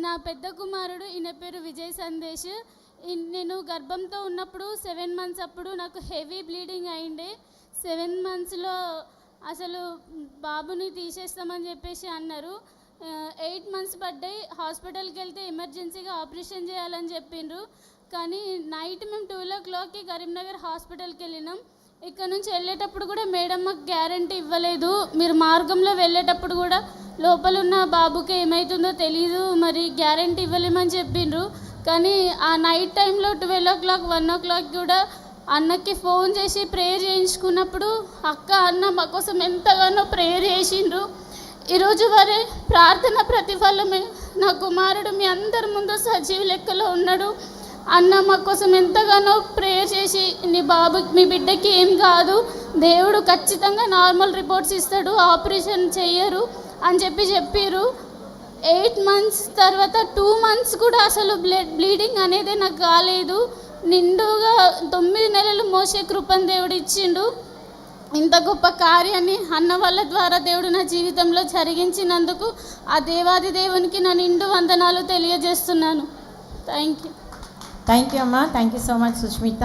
నా పెద్ద కుమారుడు, ఈయన పేరు విజయ్ సందేశ్. నేను గర్భంతో ఉన్నప్పుడు 7 మంత్స్ అప్పుడు నాకు హెవీ బ్లీడింగ్ అయిండే. 7 మంత్స్లో అసలు బాబుని తీసేస్తామని చెప్పేసి అన్నారు. 8 మంత్స్ పడ్డాయి. హాస్పిటల్కి వెళ్తే ఎమర్జెన్సీగా ఆపరేషన్ చేయాలని చెప్పిండ్రు. కానీ నైట్ మేము 12 o'clockకి కరీంనగర్ హాస్పిటల్కి వెళ్ళినాం. ఇక్కడ నుంచి వెళ్ళేటప్పుడు కూడా మేడం మాకు గ్యారంటీ ఇవ్వలేదు. మీరు మార్గంలో వెళ్ళేటప్పుడు కూడా లోపల ఉన్న బాబుకి ఏమవుతుందో తెలీదు, మరి గ్యారంటీ ఇవ్వలేమని చెప్పిండ్రు. కానీ ఆ నైట్ టైంలో 12 o'clock 1 o'clock కూడా అన్నకి ఫోన్ చేసి ప్రేయర్ చేయించుకున్నప్పుడు అన్న మా కోసం ఎంతగానో ప్రేయర్ చేసిండ్రు. ఈరోజు వరే ప్రార్థన ప్రతిఫలమే నా కుమారుడు మీ అందరి ముందు సజీవ లెక్కలో ఉన్నాడు. అన్న మా కోసం ఎంతగానో ప్రేయర్ చేసి మీ బిడ్డకి ఏం కాదు, దేవుడు ఖచ్చితంగా నార్మల్ రిపోర్ట్స్ ఇస్తాడు, ఆపరేషన్ చెయ్యరు అని చెప్పారు. 8 months తర్వాత 2 months కూడా అసలు బ్లీడింగ్ అనేది నాకు కాలేదు. నిండుగా 9 నెలలు మోసే కృపను దేవుడు ఇచ్చిండు. ఇంత గొప్ప కార్యాన్ని అన్న వాళ్ళ ద్వారా దేవుడు నా జీవితంలో జరిగించినందుకు ఆ దేవాది దేవునికి నా నిండు వందనాలు తెలియజేస్తున్నాను. థ్యాంక్ యూ అమ్మా. Thank you so much Sushmita.